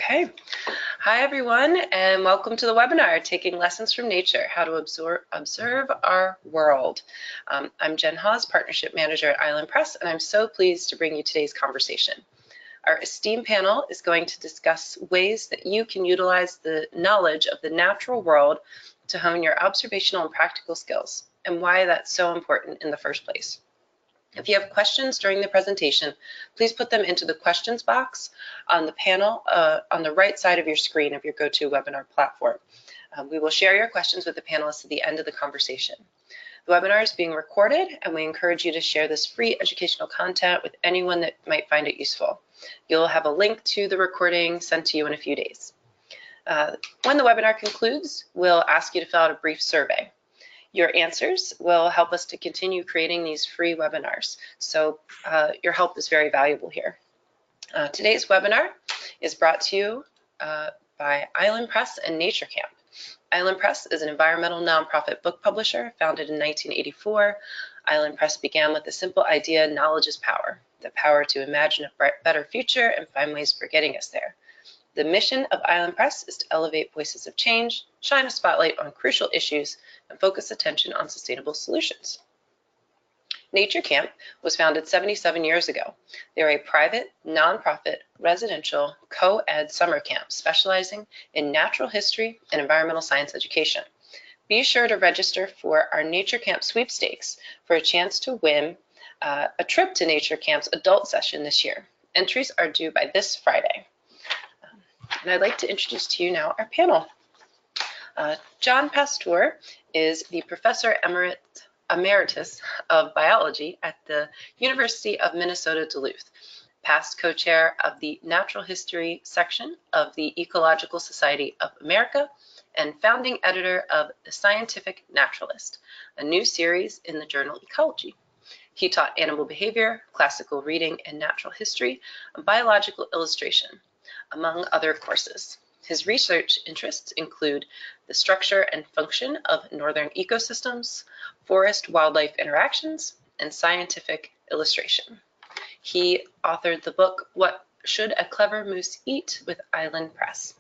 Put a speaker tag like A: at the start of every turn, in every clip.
A: Okay. Hi, everyone, and welcome to the webinar, Taking Lessons from Nature, How to Observe Our World. I'm Jen Hawes, Partnership Manager at Island Press, and I'm so pleased to bring you today's conversation. Our esteemed panel is going to discuss ways that you can utilize the knowledge of the natural world to hone your observational and practical skills, and why that's so important in the first place. If you have questions during the presentation, please put them into the questions box on the panel on the right side of your screen of your GoToWebinar platform. We will share your questions with the panelists at the end of the conversation. The webinar is being recorded, and we encourage you to share this free educational content with anyone that might find it useful. You'll have a link to the recording sent to you in a few days. When the webinar concludes, we'll ask you to fill out a brief survey. Your answers will help us to continue creating these free webinars, so your help is very valuable here. Today's webinar is brought to you by Island Press and Nature Camp. Island Press is an environmental nonprofit book publisher founded in 1984. Island Press began with the simple idea, knowledge is power, the power to imagine a better future and find ways for getting us there. The mission of Island Press is to elevate voices of change, shine a spotlight on crucial issues, and focus attention on sustainable solutions. Nature Camp was founded 77 years ago. They are a private, nonprofit, residential, co-ed summer camp specializing in natural history and environmental science education. Be sure to register for our Nature Camp sweepstakes for a chance to win a trip to Nature Camp's adult session this year. Entries are due by this Friday. And I'd like to introduce to you now our panel. John Pasteur is the Professor Emeritus of Biology at the University of Minnesota Duluth, past co-chair of the Natural History section of the Ecological Society of America, and founding editor of The Scientific Naturalist, a new series in the journal Ecology. He taught animal behavior, classical reading and natural history, and biological illustration, among other courses. His research interests include the structure and function of northern ecosystems, forest-wildlife interactions, and scientific illustration. He authored the book, What Should a Clever Moose Eat? With Island Press.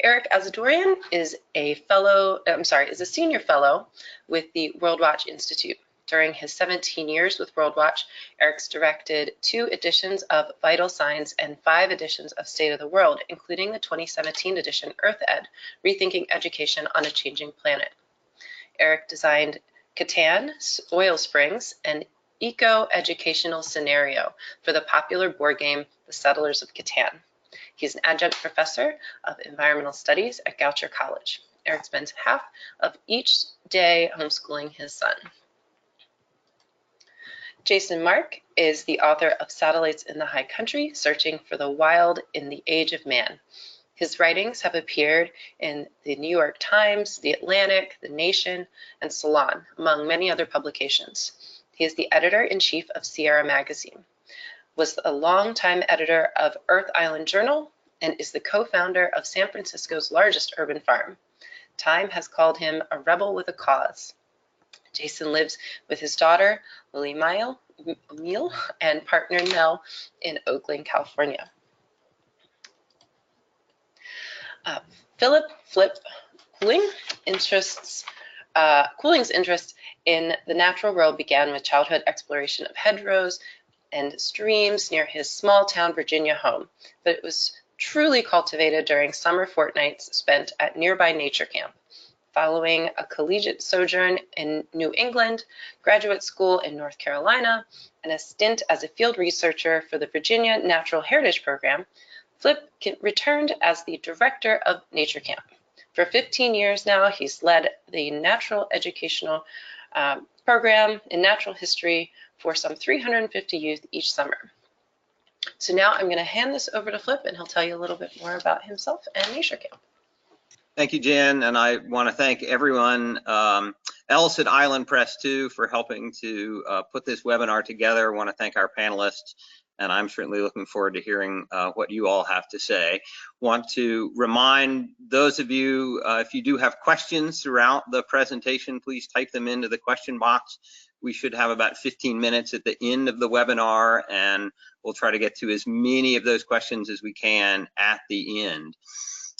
A: Erik Assadourian is a senior fellow with the Worldwatch Institute. During his 17 years with Worldwatch, Erik's directed 2 editions of Vital Signs and 5 editions of State of the World, including the 2017 edition Earth Ed, Rethinking Education on a Changing Planet. Erik designed Catan, Oil Springs, an eco-educational scenario for the popular board game, The Settlers of Catan. He's an adjunct professor of environmental studies at Goucher College. Erik spends half of each day homeschooling his son. Jason Mark is the author of Satellites in the High Country, Searching for the Wild in the Age of Man. His writings have appeared in the New York Times, The Atlantic, The Nation, and Salon, among many other publications. He is the editor-in-chief of Sierra Magazine, was a longtime editor of Earth Island Journal, and is the co-founder of San Francisco's largest urban farm. Time has called him a rebel with a cause. Jason lives with his daughter, Lily Meal, and partner Nell in Oakland, California. Cooling's interest in the natural world began with childhood exploration of hedgerows and streams near his small town Virginia home, but it was truly cultivated during summer fortnights spent at nearby Nature Camp. Following a collegiate sojourn in New England, graduate school in North Carolina, and a stint as a field researcher for the Virginia Natural Heritage Program, Flip returned as the director of Nature Camp. For 15 years now, he's led the natural educational program in natural history for some 350 youth each summer. So now I'm going to hand this over to Flip, and he'll tell you a little bit more about himself and Nature Camp.
B: Thank you, Jen, and I want to thank everyone else at Island Press too for helping to put this webinar together. I want to thank our panelists, and I'm certainly looking forward to hearing what you all have to say. Want to remind those of you, if you do have questions throughout the presentation, please type them into the question box. We should have about 15 minutes at the end of the webinar, and we'll try to get to as many of those questions as we can at the end.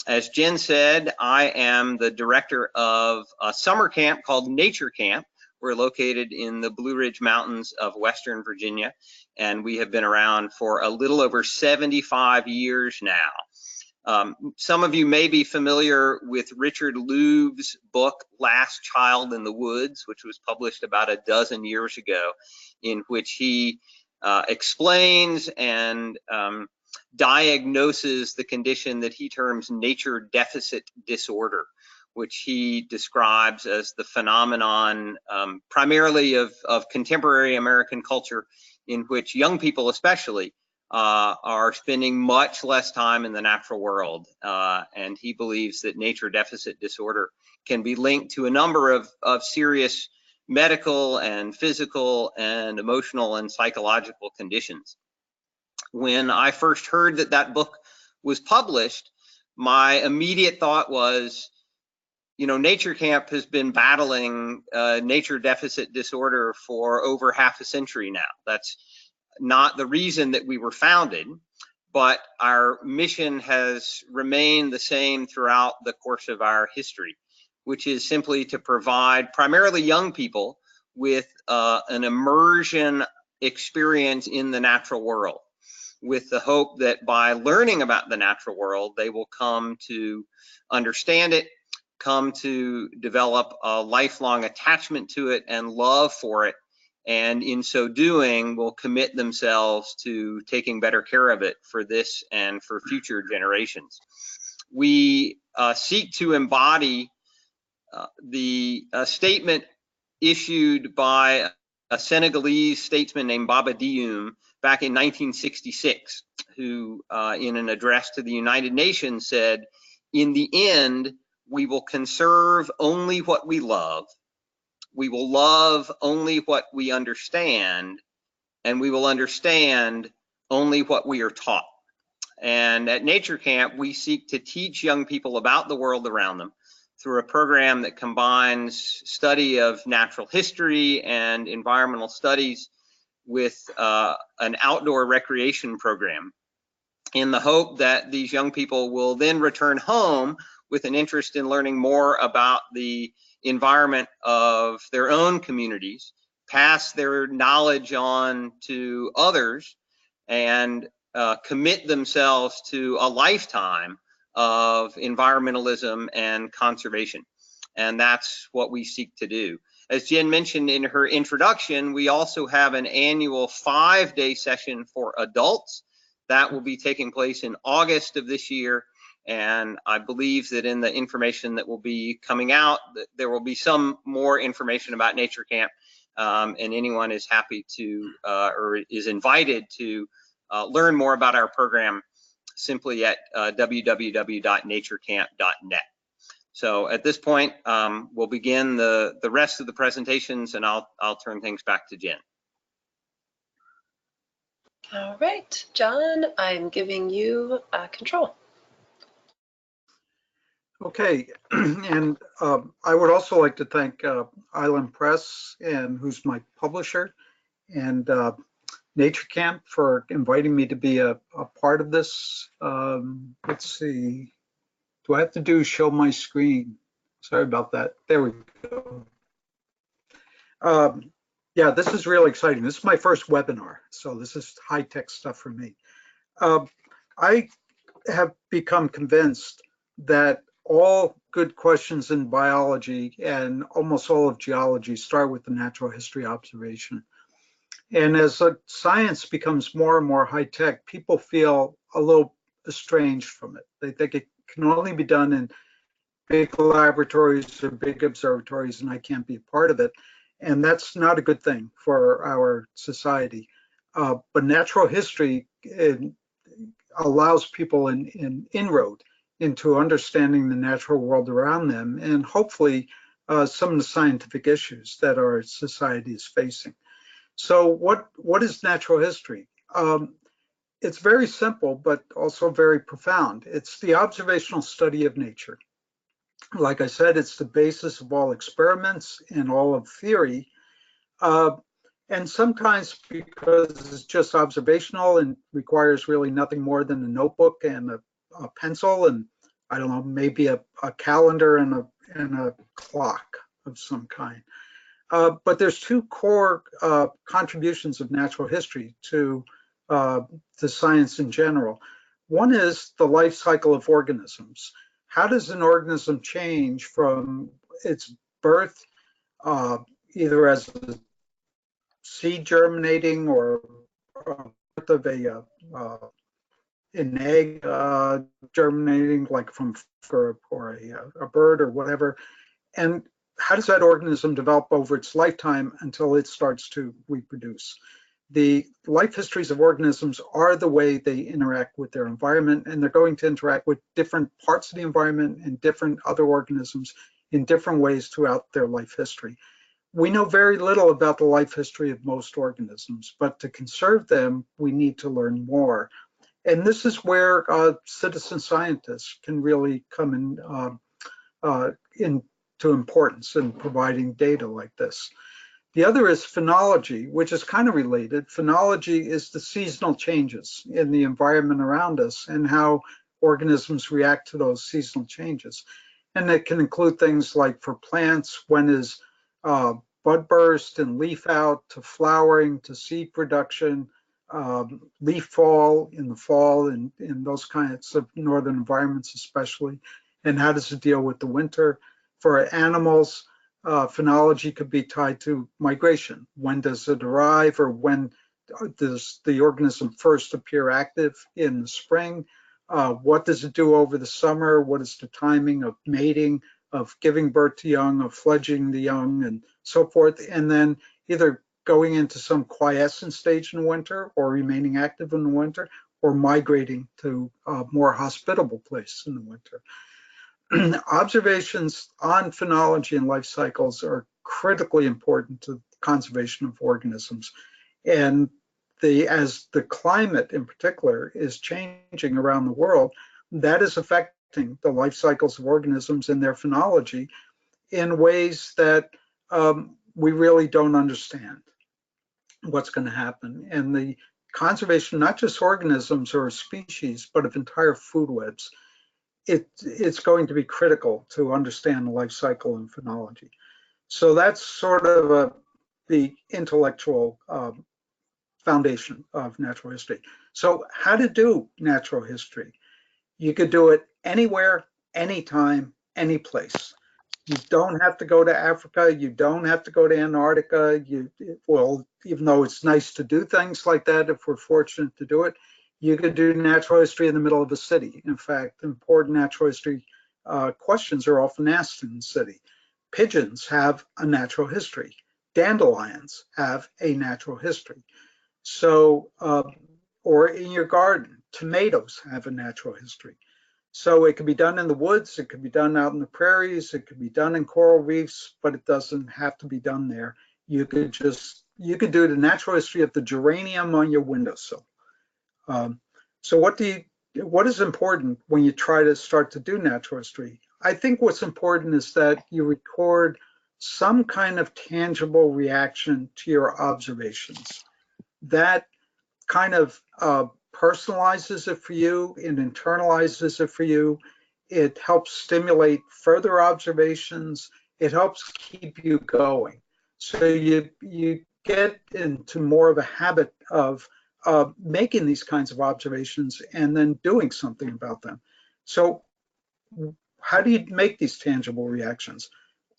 B: As Jen said, I am the director of a summer camp called Nature Camp. We're located in the Blue Ridge Mountains of Western Virginia, and we have been around for a little over 75 years now. Some of you may be familiar with Richard Louve's book, Last Child in the Woods, which was published about a dozen years ago, in which he explains and diagnoses the condition that he terms nature deficit disorder, which he describes as the phenomenon primarily of contemporary American culture, in which young people especially are spending much less time in the natural world. And he believes that nature deficit disorder can be linked to a number of serious medical and physical and emotional and psychological conditions. When I first heard that that book was published, my immediate thought was, you know, Nature Camp has been battling nature deficit disorder for over half a century now. That's not the reason that we were founded, but our mission has remained the same throughout the course of our history, which is simply to provide primarily young people with an immersion experience in the natural world, with the hope that by learning about the natural world, they will come to understand it, come to develop a lifelong attachment to it and love for it, and in so doing will commit themselves to taking better care of it for this and for future generations. We seek to embody the statement issued by a Senegalese statesman named Baba Dioum back in 1966, who in an address to the United Nations said, "In the end, we will conserve only what we love, we will love only what we understand, and we will understand only what we are taught." And at Nature Camp, we seek to teach young people about the world around them through a program that combines study of natural history and environmental studies with an outdoor recreation program, in the hope that these young people will then return home with an interest in learning more about the environment of their own communities, pass their knowledge on to others, and commit themselves to a lifetime of environmentalism and conservation. And that's what we seek to do. As Jen mentioned in her introduction, we also have an annual 5-day session for adults that will be taking place in August of this year. And I believe that in the information that will be coming out, there will be some more information about Nature Camp, and anyone is happy to or is invited to learn more about our program simply at www.naturecamp.net. So at this point, we'll begin the rest of the presentations, and I'll turn things back to Jen.
A: All right, John, I'm giving you control.
C: Okay, and I would also like to thank Island Press, and who's my publisher, and Nature Camp for inviting me to be a part of this. Let's see, do I have to show my screen? Sorry about that. There we go. Yeah, this is really exciting. This is my first webinar, so this is high-tech stuff for me. I have become convinced that all good questions in biology and almost all of geology start with the natural history observation. And as science becomes more and more high-tech, people feel a little estranged from it. They think it can only be done in big laboratories or big observatories, and I can't be a part of it. And that's not a good thing for our society. But natural history allows people an inroad into understanding the natural world around them, and hopefully some of the scientific issues that our society is facing. So what is natural history? It's very simple, but also very profound. It's the observational study of nature. Like I said, it's the basis of all experiments and all of theory. And sometimes because it's just observational and requires really nothing more than a notebook and a pencil and, I don't know, maybe a calendar and a clock of some kind. But there's two core contributions of natural history to science in general. One is the life cycle of organisms. How does an organism change from its birth, either as a seed germinating or birth of an egg germinating, like from or a bird or whatever, and how does that organism develop over its lifetime until it starts to reproduce? The life histories of organisms are the way they interact with their environment, and they're going to interact with different parts of the environment and different other organisms in different ways throughout their life history. We know very little about the life history of most organisms, but to conserve them, we need to learn more. And this is where citizen scientists can really come into importance in providing data like this. The other is phenology, which is kind of related. Phenology is the seasonal changes in the environment around us and how organisms react to those seasonal changes. And it can include things like, for plants, when is bud burst and leaf out, to flowering, to seed production, leaf fall in the fall, and in those kinds of northern environments especially, and how does it deal with the winter. For animals, phenology could be tied to migration. When does it arrive, or when does the organism first appear active in the spring? What does it do over the summer? What is the timing of mating, of giving birth to young, of fledging the young, and so forth? And then either going into some quiescent stage in the winter, or remaining active in the winter, or migrating to a more hospitable place in the winter. Observations on phenology and life cycles are critically important to the conservation of organisms. And as the climate in particular is changing around the world, that is affecting the life cycles of organisms and their phenology in ways that we really don't understand what's going to happen. And the conservation, not just organisms or species, but of entire food webs, it's going to be critical to understand the life cycle and phenology. So that's sort of the intellectual foundation of natural history. So how to do natural history? You could do it anywhere, anytime, any place. You don't have to go to Africa. You don't have to go to Antarctica. Well, even though it's nice to do things like that, if we're fortunate to do it, you could do natural history in the middle of a city. In fact, important natural history questions are often asked in the city. Pigeons have a natural history. Dandelions have a natural history. So, or in your garden, tomatoes have a natural history. So it could be done in the woods, it could be done out in the prairies, it could be done in coral reefs, but it doesn't have to be done there. You could do the natural history of the geranium on your windowsill. So what is important when you try to start to do natural history? I think what's important is that you record some kind of tangible reaction to your observations. That kind of personalizes it for you and internalizes it for you. It helps stimulate further observations. It helps keep you going. So you get into more of a habit of making these kinds of observations and then doing something about them. So how do you make these tangible reactions?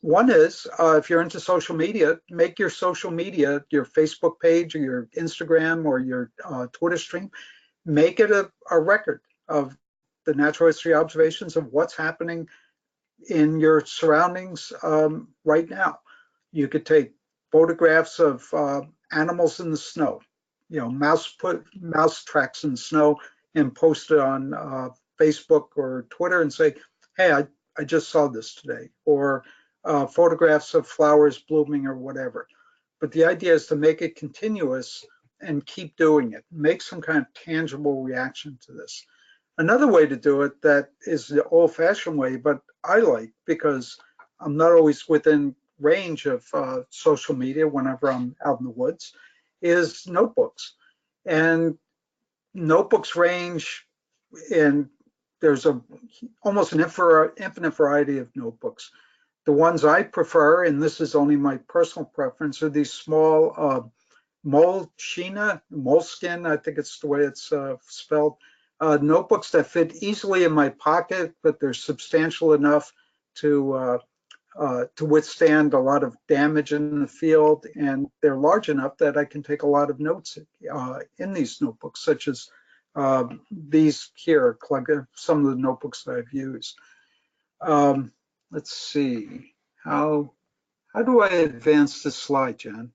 C: One is, if you're into social media, make your social media, your Facebook page or your Instagram or your Twitter stream, make it a record of the natural history observations of what's happening in your surroundings right now. You could take photographs of animals in the snow, mouse tracks in the snow, and post it on Facebook or Twitter and say, hey, I just saw this today, or photographs of flowers blooming or whatever. But the idea is to make it continuous and keep doing it, make some kind of tangible reaction to this. Another way to do it that is the old-fashioned way, but I like, because I'm not always within range of social media whenever I'm out in the woods is notebooks. And notebooks range in, there's almost an infinite variety of notebooks. The ones I prefer, and this is only my personal preference, are these small moleskin, I think it's the way it's spelled, notebooks that fit easily in my pocket, but they're substantial enough to withstand a lot of damage in the field, and they're large enough that I can take a lot of notes in these notebooks, such as these here, some of the notebooks that I've used. Let's see, how do I advance this slide, Jen?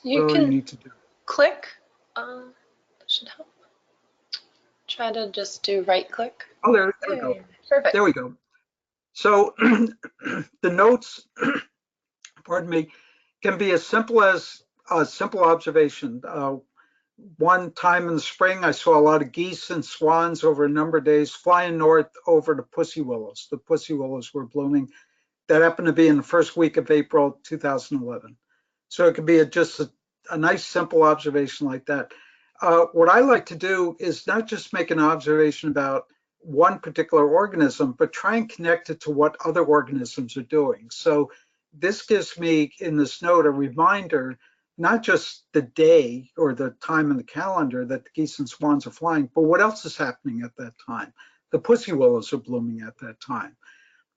A: You
C: what do I
A: can
C: need to do?
A: click. That should help. Try to just do right click.
C: Oh, there we go.
A: Perfect.
C: There we go. So the notes, pardon me, can be as simple as a simple observation. One time in the spring, I saw a lot of geese and swans over a number of days flying north over the pussy willows. The pussy willows were blooming. That happened to be in the first week of April 2011. So it could be just a nice, simple observation like that. What I like to do is not just make an observation about one particular organism, but try and connect it to what other organisms are doing. So this gives me, in this note, a reminder, not just the day or the time in the calendar that the geese and swans are flying, but what else is happening at that time. The pussy willows are blooming at that time.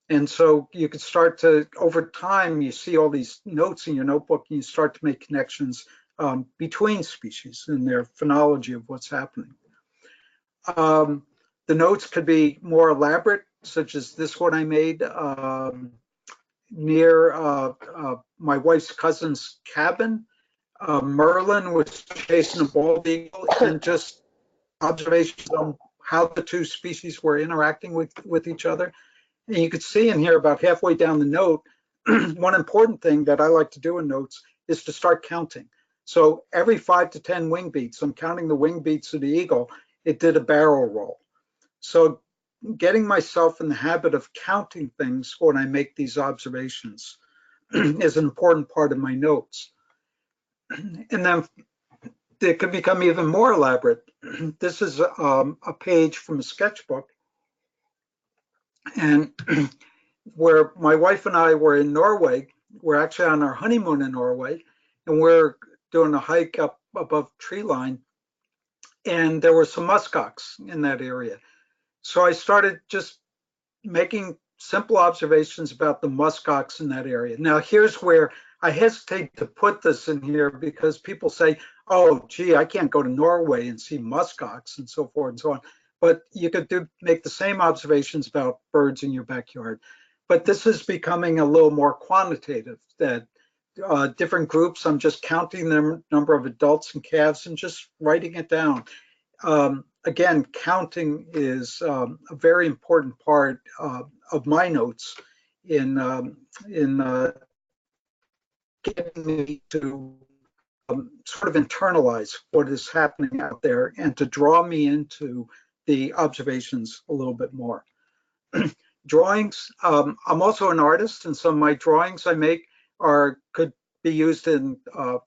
C: And so you could start to, over time, you see all these notes in your notebook, and you start to make connections between species and their phenology of what's happening. The notes could be more elaborate, such as this one I made near my wife's cousin's cabin. Merlin was chasing a bald eagle, and just observations on how the two species were interacting with each other. And you could see in here about halfway down the note, one important thing that I like to do in notes is to start counting. So every 5 to 10 wing beats, I'm counting the wing beats of the eagle, it did a barrel roll. So getting myself in the habit of counting things when I make these observations is an important part of my notes. And then it could become even more elaborate. This is a page from a sketchbook, and where my wife and I were in Norway. We're actually on our honeymoon in Norway, and we're doing a hike up above tree line, and there were some muskox in that area. So I started just making simple observations about the muskox in that area. Now, here's where I hesitate to put this in here, because people say, oh, gee, I can't go to Norway and see muskox and so forth and so on. But you could make the same observations about birds in your backyard. But this is becoming a little more quantitative, that different groups, I'm just counting the number of adults and calves and just writing it down. Again, counting is a very important part of my notes in getting me to sort of internalize what is happening out there and to draw me into the observations a little bit more. Drawings, I'm also an artist, and some of my drawings I make could be used in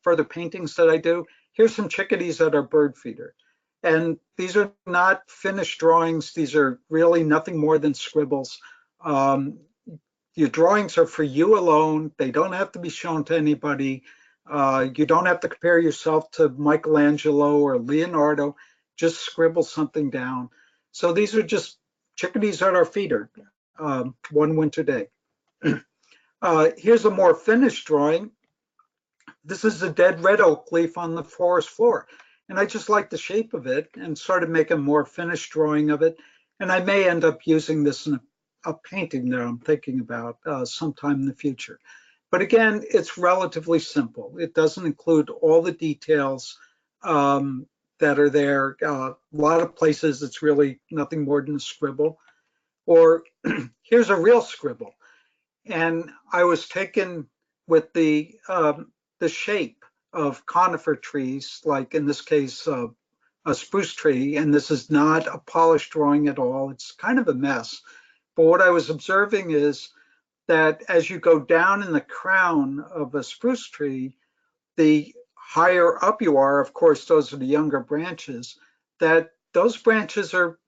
C: further paintings that I do. Here's some chickadees at our bird feeder. And these are not finished drawings. These are really nothing more than scribbles. Your drawings are for you alone. They don't have to be shown to anybody. You don't have to compare yourself to Michelangelo or Leonardo. Just scribble something down. So these are just chickadees at our feeder, one winter day. Here's a more finished drawing. This is a dead red oak leaf on the forest floor. And I just like the shape of it and started making a more finished drawing of it. And I may end up using this in a painting that I'm thinking about sometime in the future. But again, it's relatively simple. It doesn't include all the details that are there. A lot of places it's really nothing more than a scribble. Or here's a real scribble. And I was taken with the shape of conifer trees, like in this case, a spruce tree, and this is not a polished drawing at all. It's kind of a mess. But what I was observing is that as you go down in the crown of a spruce tree, the higher up you are, of course, those are the younger branches, that those branches are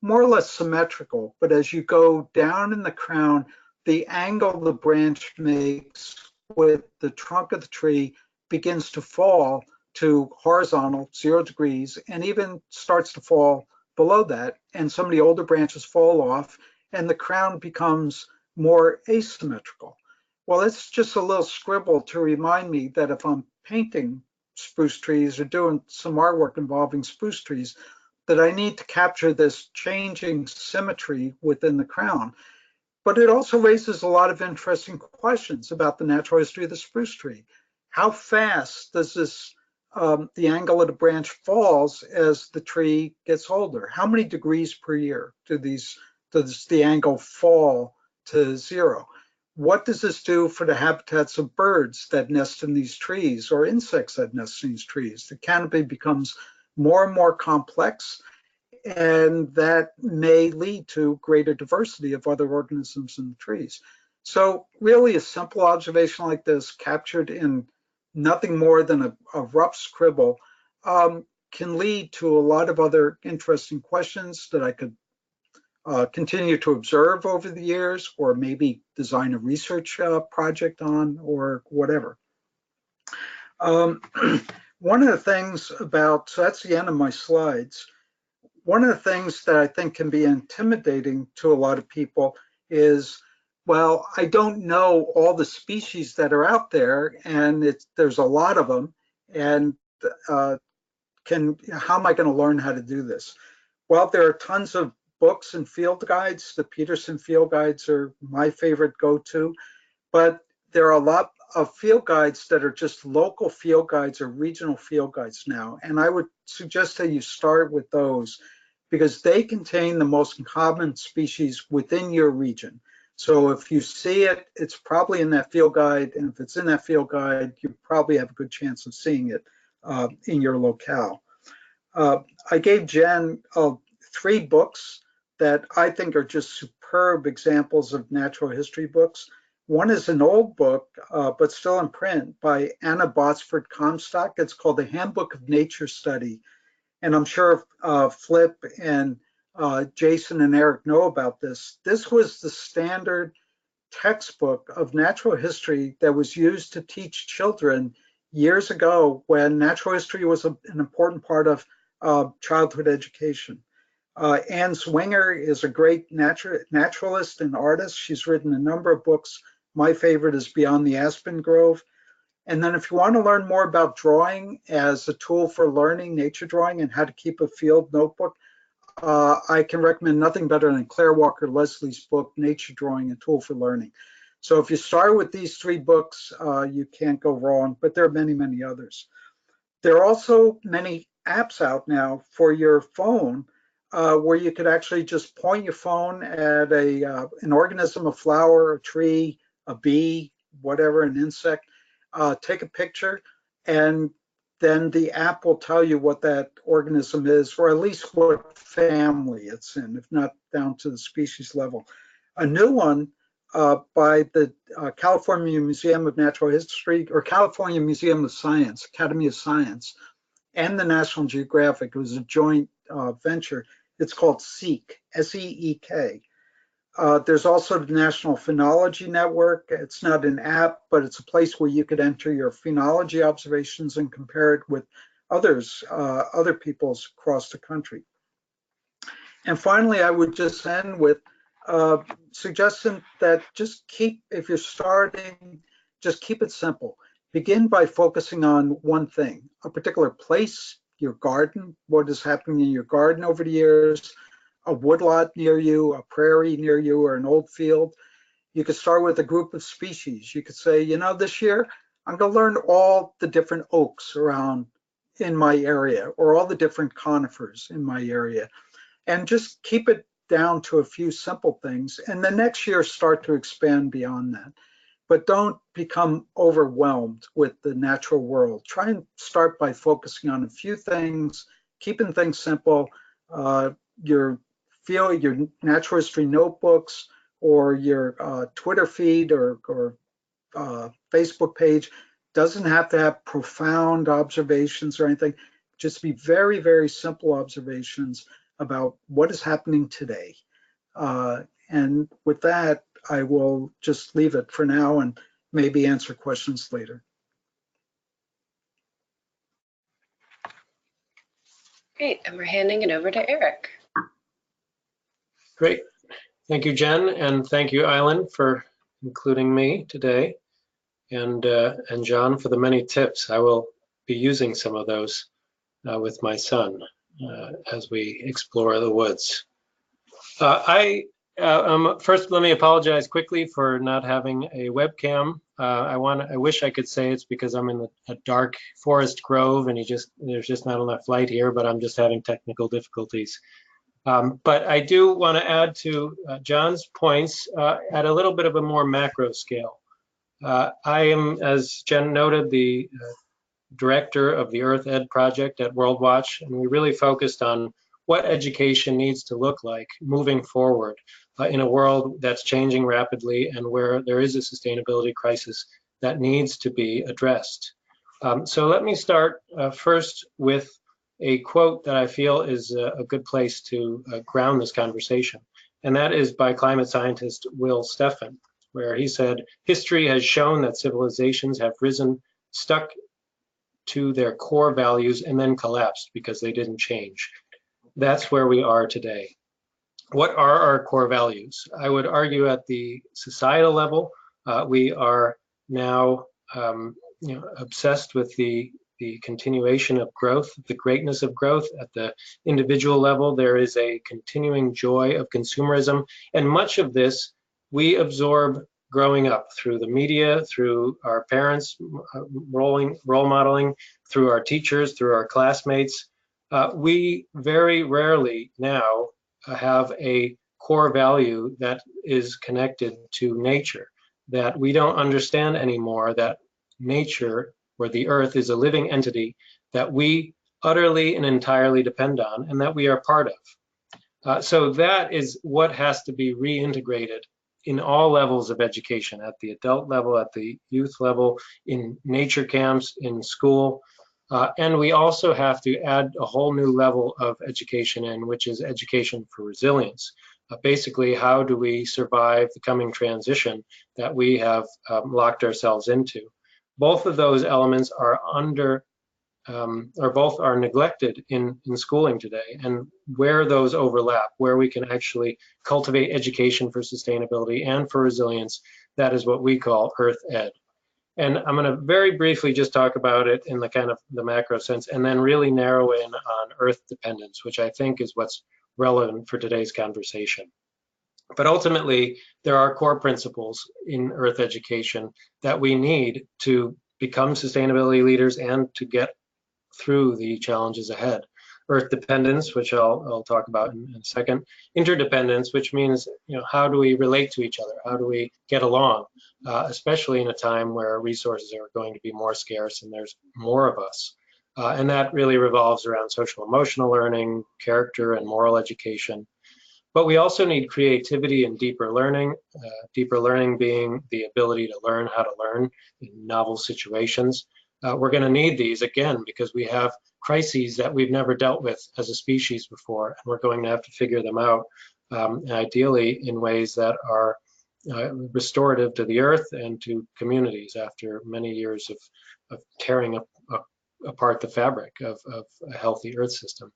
C: more or less symmetrical. But as you go down in the crown, the angle the branch makes with the trunk of the tree begins to fall to horizontal, 0 degrees, and even starts to fall below that. And some of the older branches fall off, and the crown becomes more asymmetrical. Well, it's just a little scribble to remind me that if I'm painting spruce trees or doing some artwork involving spruce trees, that I need to capture this changing symmetry within the crown. But it also raises a lot of interesting questions about the natural history of the spruce tree. How fast does the angle of the branch falls as the tree gets older? How many degrees per year does the angle fall to 0? What does this do for the habitats of birds that nest in these trees or insects that nest in these trees? The canopy becomes more and more complex, and that may lead to greater diversity of other organisms in the trees. So really a simple observation like this, captured in nothing more than a rough scribble, can lead to a lot of other interesting questions that I could continue to observe over the years, or maybe design a research project on, or whatever. One of the things about, so that's the end of my slides. One of the things that I think can be intimidating to a lot of people is, well, I don't know all the species that are out there, and there's a lot of them, and how am I going to learn how to do this? Well, there are tons of books and field guides. The Peterson field guides are my favorite go-to, but there are a lot of field guides that are just local field guides or regional field guides now. And I would suggest that you start with those, because they contain the most common species within your region. So if you see it, it's probably in that field guide. And if it's in that field guide, you probably have a good chance of seeing it in your locale. I gave Jen 3 books that I think are just superb examples of natural history books. One is an old book, but still in print, by Anna Botsford Comstock. It's called The Handbook of Nature Study. And I'm sure Flip and Jason and Eric know about this. This was the standard textbook of natural history that was used to teach children years ago, when natural history was an important part of childhood education. Anne Swinger is a great naturalist and artist. She's written a number of books. My favorite is Beyond the Aspen Grove. And then if you want to learn more about drawing as a tool for learning, nature drawing, and how to keep a field notebook, I can recommend nothing better than Claire Walker Leslie's book, Nature Drawing, a Tool for Learning. So if you start with these 3 books, you can't go wrong, but there are many, many others. There are also many apps out now for your phone, where you could actually just point your phone at an organism, a flower, a tree, a bee, whatever, an insect, take a picture, and then the app will tell you what that organism is, or at least what family it's in, if not down to the species level. A new one by the California Museum of Natural History, or California Museum of Science, Academy of Science, and the National Geographic. It was a joint venture. It's called SEEK, S-E-E-K. There's also the National Phenology Network. It's not an app, but it's a place where you could enter your phenology observations and compare it with other people's across the country. And finally, I would just end with suggesting that if you're starting, just keep it simple. Begin by focusing on one thing, a particular place, your garden, what is happening in your garden over the years, a woodlot near you, a prairie near you, or an old field. You could start with a group of species. You could say, this year, I'm going to learn all the different oaks around in my area, or all the different conifers in my area, and just keep it down to a few simple things. And the next year, start to expand beyond that. But don't become overwhelmed with the natural world. Try and start by focusing on a few things, keeping things simple. Your natural history notebooks or your Twitter feed or Facebook page doesn't have to have profound observations or anything. Just be very, very simple observations about what is happening today. And with that, I will just leave it for now and maybe answer questions later.
A: Great, and we're handing it over to Erik.
D: Great. Thank you, Jen, and thank you, Island, for including me today, and John for the many tips. I will be using some of those with my son as we explore the woods. First, let me apologize quickly for not having a webcam. I wish I could say it's because I'm in a dark forest grove and there's just not enough light here, but I'm just having technical difficulties. But I do want to add to John's points at a little bit of a more macro scale. I am, as Jen noted, the director of the Earth Ed project at Worldwatch, and we really focused on what education needs to look like moving forward in a world that's changing rapidly and where there is a sustainability crisis that needs to be addressed. So let me start first with a quote that I feel is a good place to ground this conversation, and that is by climate scientist Will Steffen, where he said, "History has shown that civilizations have risen, stuck to their core values, and then collapsed because they didn't change." That's where we are today. What are our core values? I would argue at the societal level, we are now obsessed with the continuation of growth, the greatness of growth. At the individual level, there is a continuing joy of consumerism, and much of this we absorb growing up through the media, through our parents role modeling, through our teachers, through our classmates. We very rarely now have a core value that is connected to nature, that we don't understand anymore that nature, or the earth, is a living entity that we utterly and entirely depend on and that we are part of. So that is what has to be reintegrated in all levels of education, at the adult level, at the youth level, in nature camps, in school. And we also have to add a whole new level of education in, which is education for resilience. Basically, how do we survive the coming transition that we have locked ourselves into? Both of those elements are both are neglected in schooling today, and where those overlap, where we can actually cultivate education for sustainability and for resilience, that is what we call Earth Ed. And I'm going to very briefly just talk about it in the kind of the macro sense, and then really narrow in on earth dependence, which I think is what's relevant for today's conversation. But ultimately, there are core principles in earth education that we need to become sustainability leaders and to get through the challenges ahead. Earth dependence, which I'll talk about in a second. Interdependence, which means, how do we relate to each other? How do we get along, especially in a time where resources are going to be more scarce and there's more of us. And that really revolves around social emotional learning, character and moral education. But we also need creativity and deeper learning being the ability to learn how to learn in novel situations. We're going to need these again because we have crises that we've never dealt with as a species before, and we're going to have to figure them out, ideally in ways that are restorative to the earth and to communities after many years of tearing apart the fabric of a healthy earth system.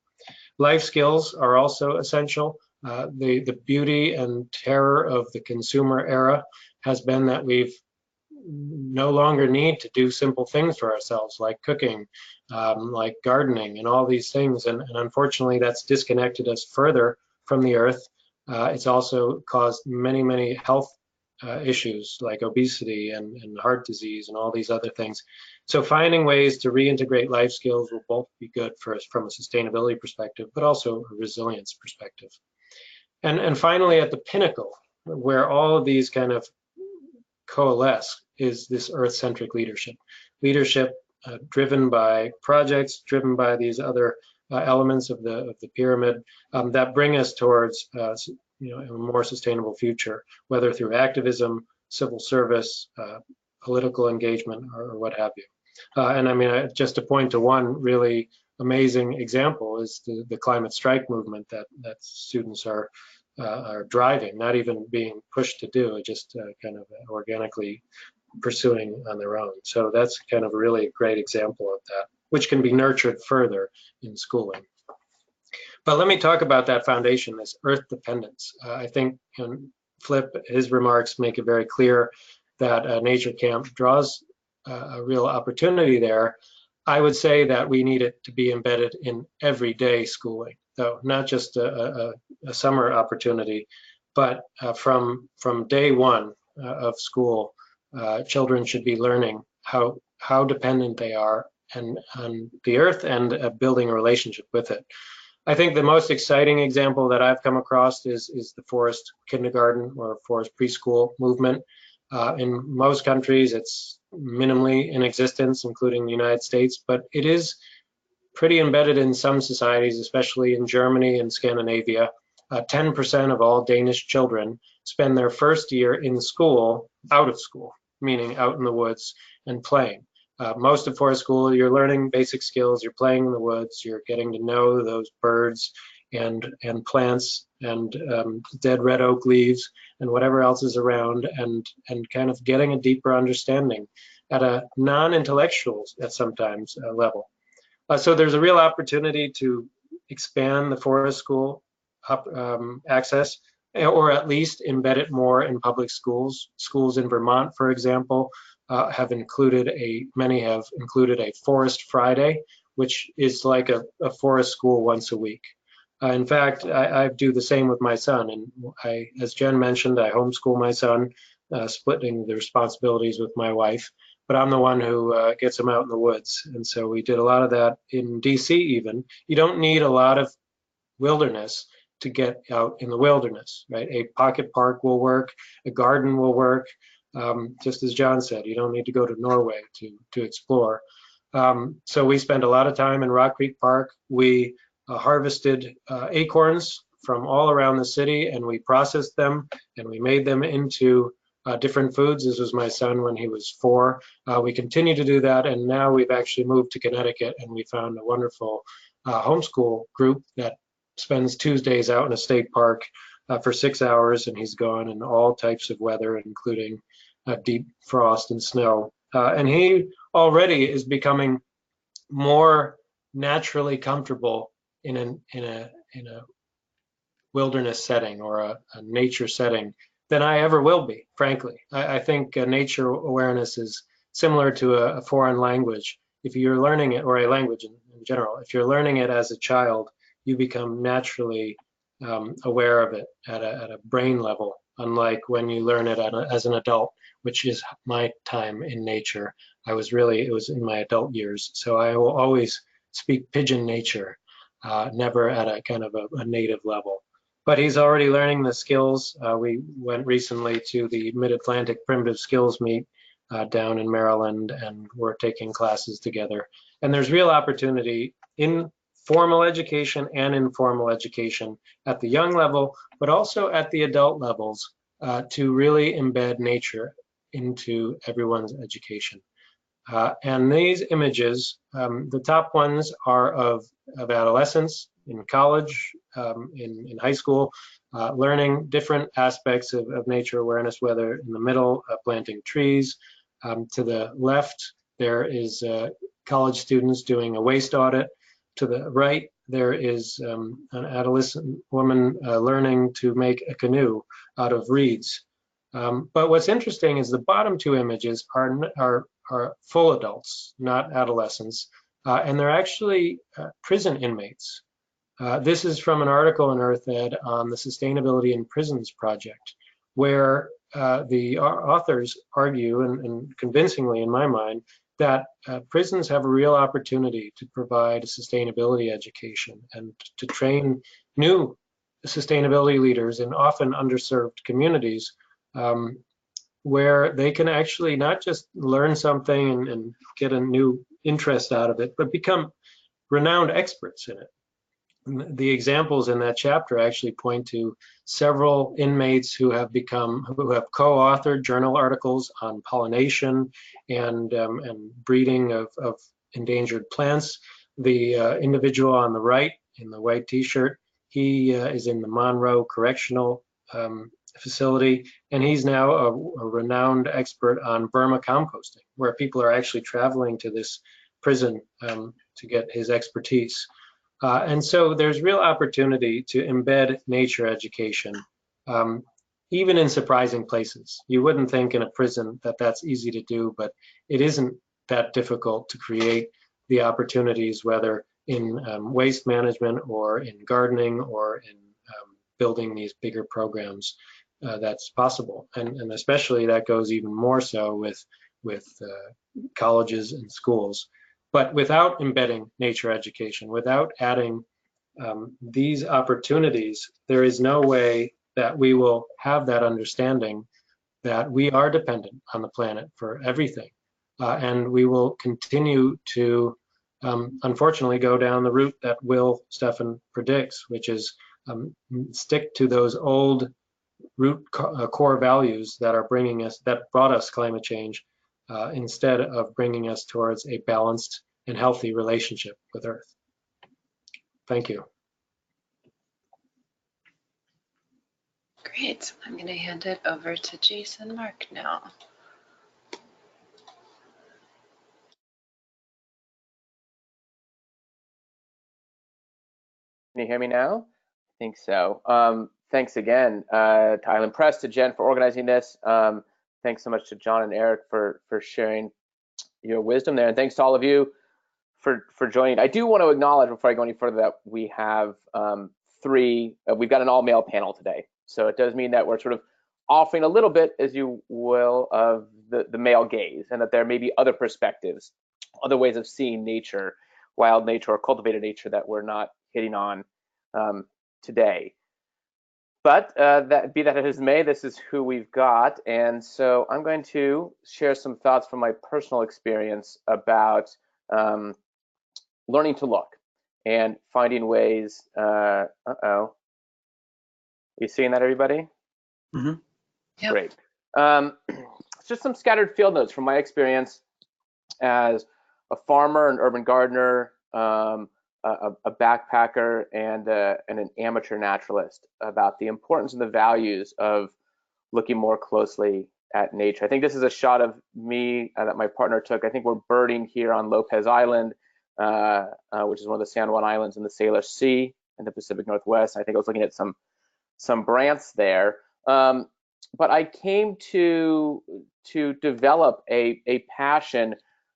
D: Life skills are also essential. The beauty and terror of the consumer era has been that we've no longer need to do simple things for ourselves, like cooking, like gardening, and all these things. And unfortunately, that's disconnected us further from the earth. It's also caused many, many health issues like obesity and heart disease and all these other things. So finding ways to reintegrate life skills will both be good for us from a sustainability perspective, but also a resilience perspective. And finally, at the pinnacle, where all of these kind of coalesce, is this earth-centric leadership. Leadership driven by projects, driven by these other elements of the pyramid that bring us towards a more sustainable future, whether through activism, civil service, political engagement, or what have you. And I mean, just to point to one really amazing example is the climate strike movement that students are driving, not even being pushed to do, just kind of organically pursuing on their own. So that's kind of a really great example of that, which can be nurtured further in schooling. But let me talk about that foundation, this earth dependence. I think Flip, his remarks make it very clear that Nature Camp draws a real opportunity there. I would say that we need it to be embedded in everyday schooling, though not just a summer opportunity, but from day one of school, children should be learning how dependent they are on the earth and building a relationship with it. I think the most exciting example that I've come across is the forest kindergarten or forest preschool movement. In most countries, it's minimally in existence, including the United States, but it is pretty embedded in some societies, especially in Germany and Scandinavia. 10% of all Danish children spend their first year in school, out of school, meaning out in the woods and playing. Most of forest school, you're learning basic skills, you're playing in the woods, you're getting to know those birds and plants and dead red oak leaves and whatever else is around, and kind of getting a deeper understanding at a non-intellectual at sometimes level. So there's a real opportunity to expand the forest school access, or at least embed it more in public schools. Schools in Vermont, for example, many have included a Forest Friday, which is like a forest school once a week. In fact, I do the same with my son, and as Jen mentioned, I homeschool my son, splitting the responsibilities with my wife, but I'm the one who gets him out in the woods. And so we did a lot of that in DC even. You don't need a lot of wilderness to get out in the wilderness, right? A pocket park will work, a garden will work. Just as John said, you don't need to go to Norway to explore. So we spent a lot of time in Rock Creek Park. We harvested acorns from all around the city, and we processed them, and we made them into different foods. This was my son when he was 4. We continue to do that, and now we've actually moved to Connecticut, and we found a wonderful homeschool group that spends Tuesdays out in a state park for 6 hours, and he's gone in all types of weather, including deep frost and snow. And he already is becoming more naturally comfortable in a wilderness setting or a nature setting than I ever will be, frankly. I think nature awareness is similar to a foreign language. If you're learning it, or a language in general, if you're learning it as a child, you become naturally aware of it at a brain level, unlike when you learn it as an adult, which is my time in nature. It was in my adult years. So I will always speak pigeon nature, never at a kind of a native level. But he's already learning the skills. We went recently to the Mid-Atlantic Primitive Skills Meet down in Maryland, and we're taking classes together. And there's real opportunity in formal education and informal education at the young level, but also at the adult levels, to really embed nature into everyone's education. And these images, the top ones are of adolescents in college, in high school, learning different aspects of nature awareness, whether in the middle, planting trees. To the left, there is college students doing a waste audit. To the right, there is an adolescent woman learning to make a canoe out of reeds. But what's interesting is the bottom 2 images are full adults, not adolescents, and they're actually prison inmates. This is from an article in Earth Ed on the Sustainability in Prisons project, where the authors argue, and convincingly in my mind, that prisons have a real opportunity to provide a sustainability education and to train new sustainability leaders in often underserved communities, where they can actually not just learn something and get a new interest out of it, but become renowned experts in it. the examples in that chapter actually point to several inmates who have co-authored journal articles on pollination and breeding of endangered plants. The individual on the right in the white t-shirt, he is in the Monroe Correctional facility, and he's now a renowned expert on vermicomposting, where people are actually traveling to this prison to get his expertise. And so there's real opportunity to embed nature education, even in surprising places. You wouldn't think in a prison that that's easy to do, but it isn't that difficult to create the opportunities, whether in waste management or in gardening or in building these bigger programs. That's possible, and especially that goes even more so with colleges and schools. But without embedding nature education, without adding these opportunities, there is no way that we will have that understanding that we are dependent on the planet for everything, and we will continue to unfortunately go down the route that Will Steffen predicts, which is stick to those old root core values that are that brought us climate change, instead of bringing us towards a balanced and healthy relationship with Earth. Thank you.
A: Great. I'm going to hand it over to Jason Mark now.
E: Can you hear me now? I think so. Thanks again to Island Press, to Jen for organizing this. Thanks so much to John and Eric for sharing your wisdom there. And thanks to all of you for joining. I do want to acknowledge before I go any further that we have we've got an all-male panel today. So it does mean that we're sort of offering a little bit, as you will, of the male gaze, and that there may be other perspectives, other ways of seeing nature, wild nature or cultivated nature that we're not hitting on today. But be that as may, this is who we've got. And so I'm going to share some thoughts from my personal experience about learning to look and finding ways. Uh-oh. You seeing that, everybody?
C: Mm-hmm.
A: Yep.
E: Great. Just some scattered field notes from my experience as a farmer, an urban gardener, a backpacker, and an amateur naturalist about the importance and the values of looking more closely at nature. I think this is a shot of me that my partner took. I think we're birding here on Lopez Island, which is one of the San Juan Islands in the Salish Sea in the Pacific Northwest. I think I was looking at some brants there. But I came to develop a passion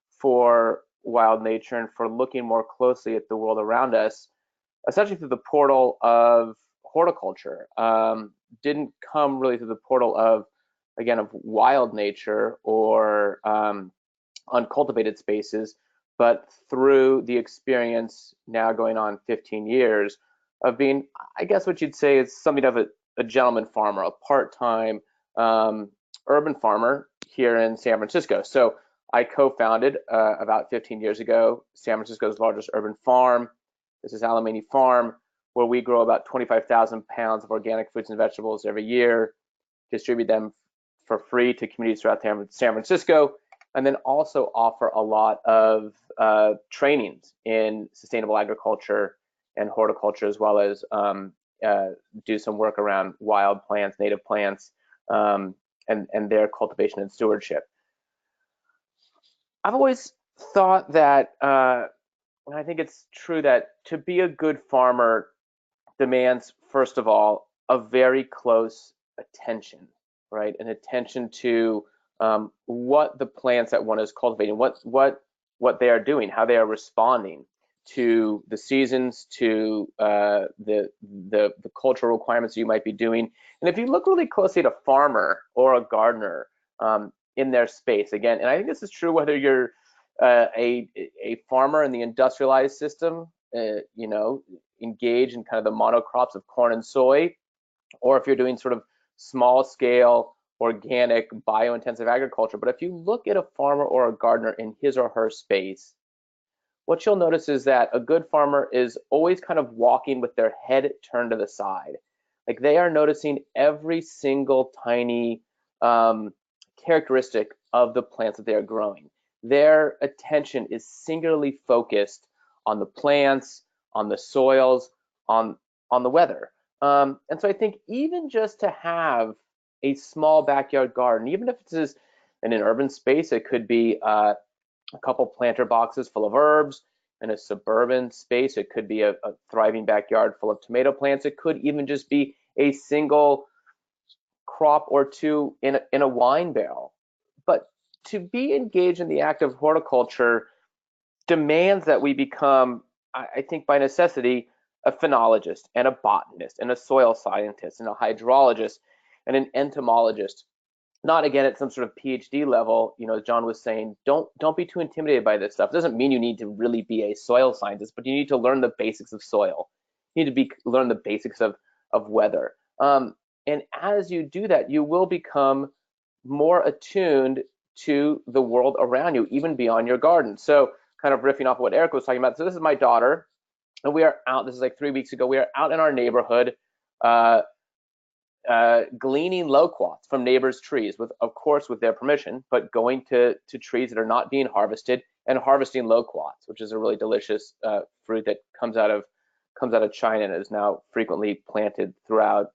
E: for wild nature and for looking more closely at the world around us, essentially through the portal of horticulture. Didn't come really through the portal of wild nature or uncultivated spaces, but through the experience now going on 15 years of being, I guess what you'd say is something of a gentleman farmer, a part-time urban farmer here in San Francisco. So I co-founded about 15 years ago San Francisco's largest urban farm. This is Alamany Farm, where we grow about 25,000 pounds of organic fruits and vegetables every year, distribute them for free to communities throughout San Francisco, and then also offer a lot of trainings in sustainable agriculture and horticulture, as well as do some work around wild plants, native plants, and their cultivation and stewardship. I've always thought that, and I think it's true, that to be a good farmer demands, first of all, a very close attention, right? An attention to what the plants that one is cultivating, what they are doing, how they are responding to the seasons, to the cultural requirements you might be doing. And if you look really closely at a farmer or a gardener in their space, again, and I think this is true whether you're a farmer in the industrialized system, engage in kind of the monocrops of corn and soy, or if you're doing sort of small scale organic bio-intensive agriculture. But if you look at a farmer or a gardener in his or her space, what you'll notice is that a good farmer is always kind of walking with their head turned to the side. Like they are noticing every single tiny characteristic of the plants that they are growing. Their attention is singularly focused on the plants, on the soils, on the weather. And so I think even just to have a small backyard garden, even if it's in an urban space, it could be a couple planter boxes full of herbs. In a suburban space, it could be a thriving backyard full of tomato plants. It could even just be a single crop or two in a wine barrel. But to be engaged in the act of horticulture demands that we become, I think by necessity, a phenologist and a botanist and a soil scientist and a hydrologist and an entomologist. Not again at some sort of PhD level, as John was saying, don't be too intimidated by this stuff. It doesn't mean you need to really be a soil scientist, but you need to learn the basics of soil. You need to learn the basics of weather. And as you do that, you will become more attuned to the world around you, even beyond your garden. So kind of riffing off what Erik was talking about. So this is my daughter, and we are out, this is like 3 weeks ago, we are out in our neighborhood, gleaning loquats from neighbors' trees, of course with their permission, but going to trees that are not being harvested and harvesting loquats, which is a really delicious fruit that comes out of China and is now frequently planted throughout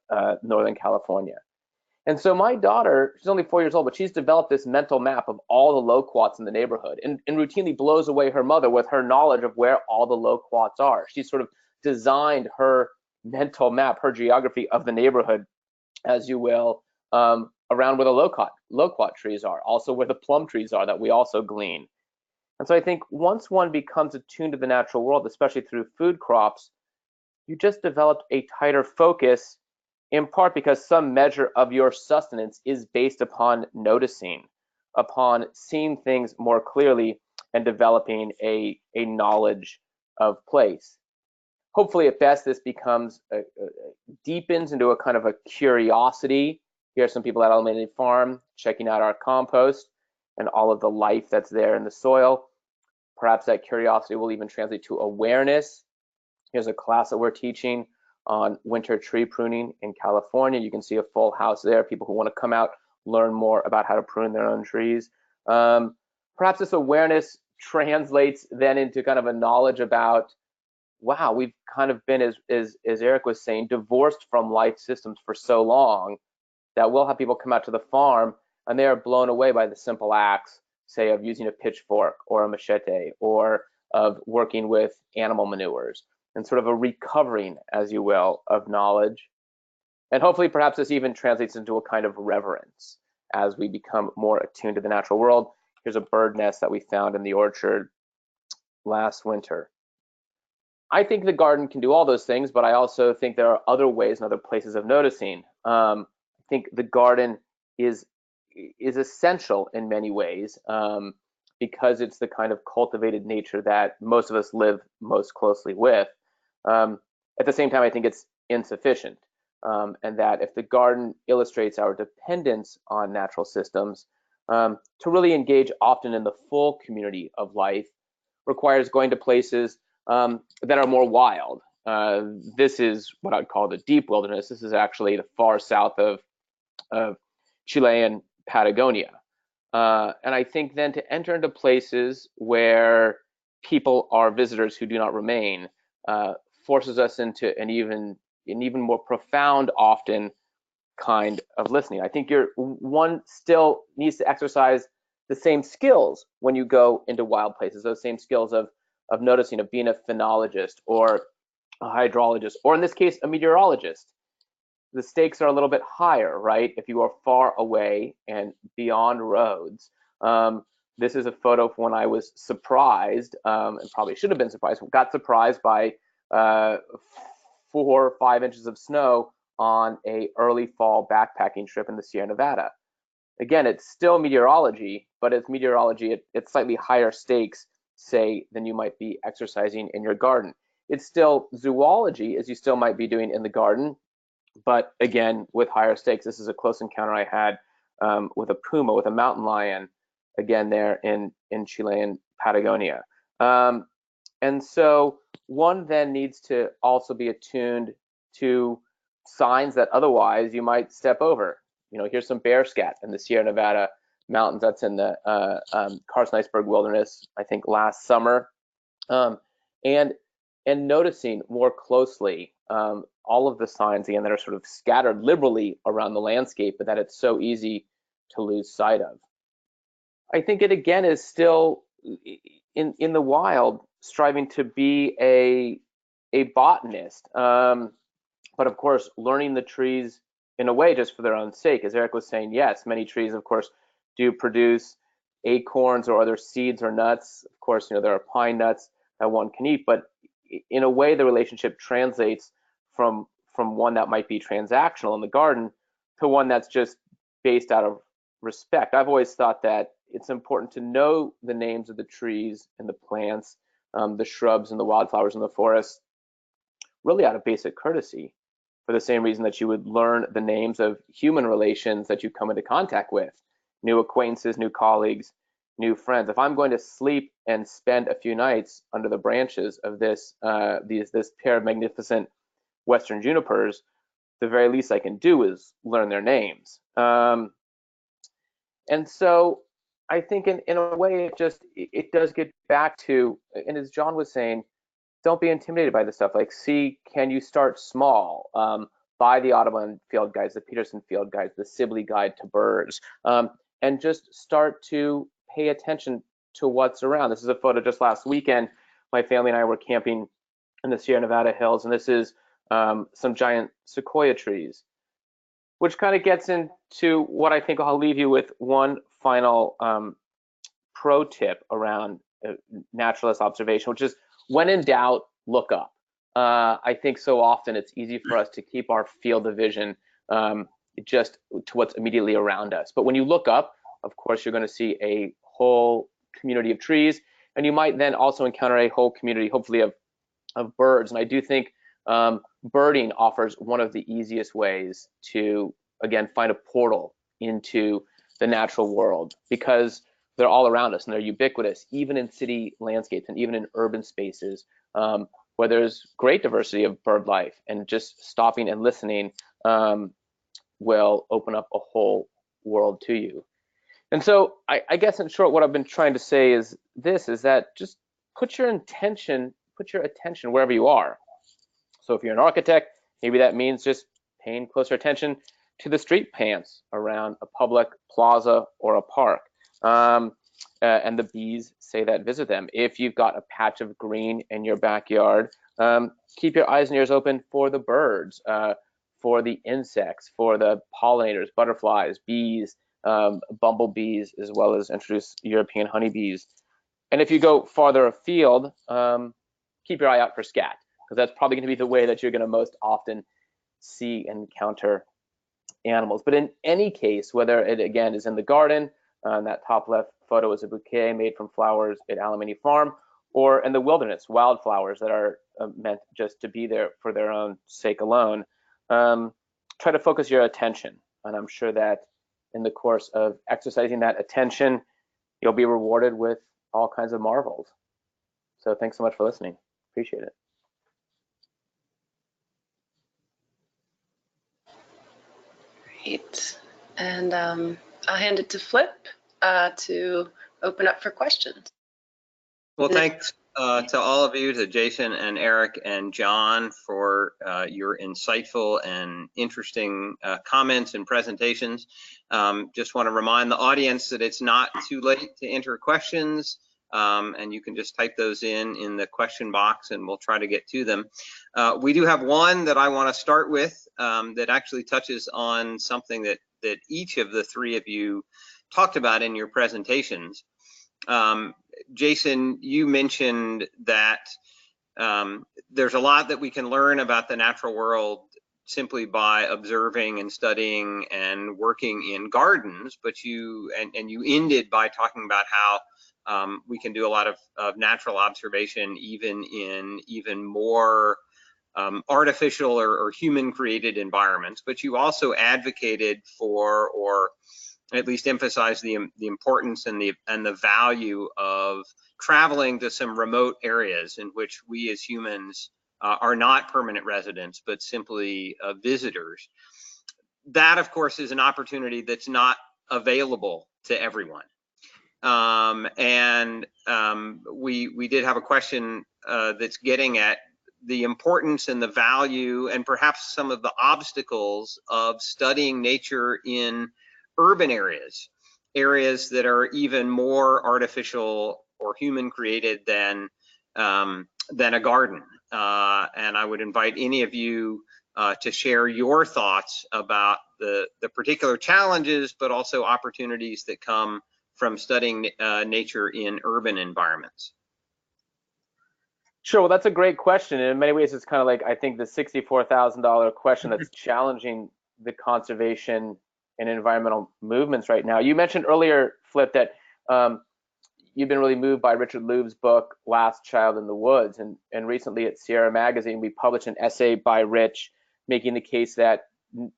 E: Northern California. And so my daughter, she's only 4 years old, but she's developed this mental map of all the loquats in the neighborhood and routinely blows away her mother with her knowledge of where all the loquats are. She's sort of designed her mental map, her geography of the neighborhood, as you will, around where the loquat trees are, also where the plum trees are that we also glean. And so I think once one becomes attuned to the natural world, especially through food crops, you just developed a tighter focus, in part because some measure of your sustenance is based upon noticing, upon seeing things more clearly and developing a knowledge of place. Hopefully at best this becomes, deepens into a kind of a curiosity. Here are some people at Alameda Farm checking out our compost and all of the life that's there in the soil. Perhaps that curiosity will even translate to awareness. Here's a class that we're teaching on winter tree pruning in California. You can see a full house there, people who want to come out, learn more about how to prune their own trees. Perhaps this awareness translates then into kind of a knowledge about, wow, we've kind of been, as Erik was saying, divorced from life systems for so long that we'll have people come out to the farm and they are blown away by the simple acts, say, of using a pitchfork or a machete or of working with animal manures, and sort of a recovering, as you will, of knowledge. And hopefully perhaps this even translates into a kind of reverence as we become more attuned to the natural world. Here's a bird nest that we found in the orchard last winter. I think the garden can do all those things, but I also think there are other ways and other places of noticing. I think the garden is essential in many ways because it's the kind of cultivated nature that most of us live most closely with. At the same time, I think it's insufficient, and that if the garden illustrates our dependence on natural systems, to really engage often in the full community of life requires going to places that are more wild. This is what I'd call the deep wilderness. This is actually the far south of Chilean Patagonia. And I think then to enter into places where people are visitors who do not remain forces us into an even more profound, often, kind of listening. I think one still needs to exercise the same skills when you go into wild places, those same skills of noticing, of being a phenologist or a hydrologist, or in this case, a meteorologist. The stakes are a little bit higher, right? If you are far away and beyond roads. This is a photo from when I was surprised, and probably should have been surprised, got surprised by 4 or 5 inches of snow on a early fall backpacking trip in the Sierra Nevada. Again, it's still meteorology, but it's meteorology at slightly higher stakes, say, than you might be exercising in your garden. It's still zoology, as you still might be doing in the garden, but again, with higher stakes. This is a close encounter I had with a puma, with a mountain lion, again there in Chilean Patagonia. And so one then needs to also be attuned to signs that otherwise you might step over. You know, here's some bear scat in the Sierra Nevada mountains. That's in the Carson Iceberg Wilderness, I think last summer. And noticing more closely all of the signs, again, that are sort of scattered liberally around the landscape, but that it's so easy to lose sight of. I think it, again, is still in the wild striving to be a botanist, but of course learning the trees in a way just for their own sake. As Erik was saying, yes, many trees of course do produce acorns or other seeds or nuts. Of course, you know, there are pine nuts that one can eat, but in a way the relationship translates from one that might be transactional in the garden to one that's just based out of respect. I've always thought that it's important to know the names of the trees and the plants, the shrubs and the wildflowers in the forest, really out of basic courtesy, for the same reason that you would learn the names of human relations that you come into contact with, new acquaintances, new colleagues, new friends. If I'm going to sleep and spend a few nights under the branches of this pair of magnificent western junipers, the very least I can do is learn their names. And so I think in a way it does get back to, and as John was saying, don't be intimidated by this stuff. Like, can you start small? Buy the Audubon field guides, the Peterson field guides, the Sibley Guide to Birds, and just start to pay attention to what's around. This is a photo just last weekend. My family and I were camping in the Sierra Nevada hills, and this is some giant sequoia trees, which kind of gets into what I think I'll leave you with one final pro tip around naturalist observation, which is, when in doubt, look up. I think so often it's easy for us to keep our field of vision just to what's immediately around us. But when you look up, of course, you're going to see a whole community of trees, and you might then also encounter a whole community, hopefully, of birds. And I do think birding offers one of the easiest ways to, again, find a portal into the natural world, because they're all around us and they're ubiquitous, even in city landscapes and even in urban spaces where there's great diversity of bird life, and just stopping and listening will open up a whole world to you. And so I guess in short, what I've been trying to say is that just put your attention wherever you are. So if you're an architect, maybe that means just paying closer attention to the street plants around a public plaza or a park. And the bees say that visit them. If you've got a patch of green in your backyard, keep your eyes and ears open for the birds, for the insects, for the pollinators, butterflies, bees, bumblebees, as well as introduce European honeybees. And if you go farther afield, keep your eye out for scat, because that's probably going to be the way that you're going to most often see and encounter animals. But in any case, whether it again is in the garden, that top left photo is a bouquet made from flowers at Alamany Farm, or in the wilderness, wildflowers that are meant just to be there for their own sake alone, try to focus your attention. And I'm sure that in the course of exercising that attention, you'll be rewarded with all kinds of marvels. So thanks so much for listening. Appreciate it.
A: Great. And I'll hand it to Flip to open up for questions.
B: Well, thanks to all of you, to Jason and Erik and John, for your insightful and interesting comments and presentations. Just want to remind the audience that it's not too late to enter questions, and you can just type those in the question box and we'll try to get to them. We do have one that I want to start with that actually touches on something that each of the three of you talked about in your presentations. Jason, you mentioned that there's a lot that we can learn about the natural world simply by observing and studying and working in gardens, but you ended by talking about how we can do a lot of natural observation even in more artificial or human created environments. But you also advocated for, or at least emphasize the importance and the value of traveling to some remote areas in which we as humans are not permanent residents, but simply visitors. That, of course, is an opportunity that's not available to everyone. We did have a question that's getting at the importance and the value and perhaps some of the obstacles of studying nature in urban areas that are even more artificial or human created than a garden. And I would invite any of you to share your thoughts about the particular challenges, but also opportunities that come from studying nature in urban environments.
E: Sure, well, that's a great question. And in many ways, it's kind of like, I think, the $64,000 question that's challenging the conservation and environmental movements right now. You mentioned earlier, Flip, that you've been really moved by Richard Louve's book, Last Child in the Woods. And recently at Sierra Magazine, we published an essay by Rich making the case that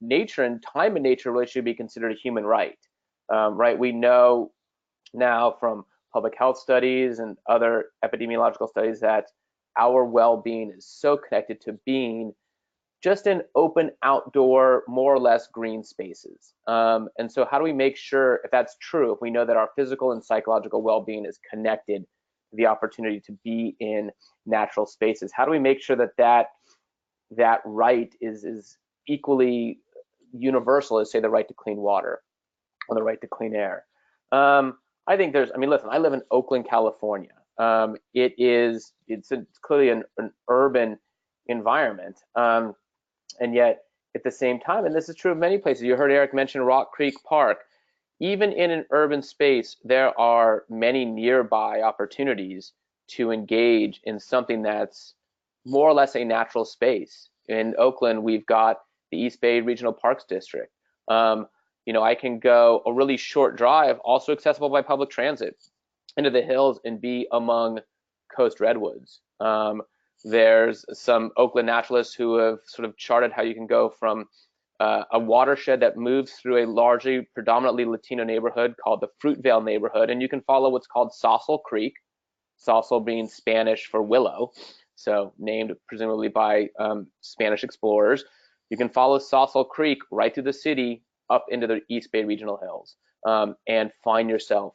E: nature and time in nature really should be considered a human right. Right? We know now from public health studies and other epidemiological studies that our well-being is so connected to being just in open, outdoor, more or less green spaces. And so how do we make sure, if that's true, if we know that our physical and psychological well-being is connected to the opportunity to be in natural spaces, how do we make sure that that right is equally universal as, say, the right to clean water or the right to clean air? I think listen, I live in Oakland, California. It's clearly an urban environment. And yet, at the same time, and this is true of many places, you heard Erik mention Rock Creek Park. Even in an urban space, there are many nearby opportunities to engage in something that's more or less a natural space. In Oakland, we've got the East Bay Regional Parks District. I can go a really short drive, also accessible by public transit, into the hills and be among coast redwoods. There's some Oakland naturalists who have sort of charted how you can go from a watershed that moves through a largely predominantly Latino neighborhood called the Fruitvale neighborhood, and you can follow what's called Saucel Creek, Saucel being Spanish for willow, so named presumably by Spanish explorers. You can follow Saucel Creek right through the city up into the East Bay Regional Hills and find yourself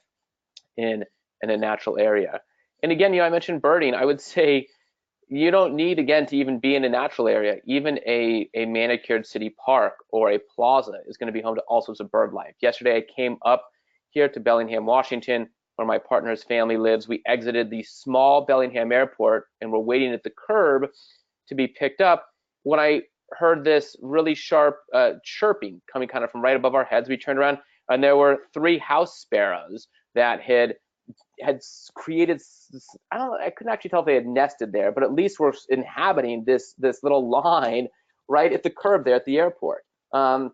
E: in a natural area. And again, I mentioned birding. I would say you don't need, again, to even be in a natural area. Even a manicured city park or a plaza is going to be home to all sorts of bird life. Yesterday, I came up here to Bellingham, Washington, where my partner's family lives. We exited the small Bellingham airport and were waiting at the curb to be picked up when I heard this really sharp chirping coming kind of from right above our heads. We turned around and there were 3 house sparrows that had created, I couldn't actually tell if they had nested there, but at least were inhabiting this little line right at the curb there at the airport. I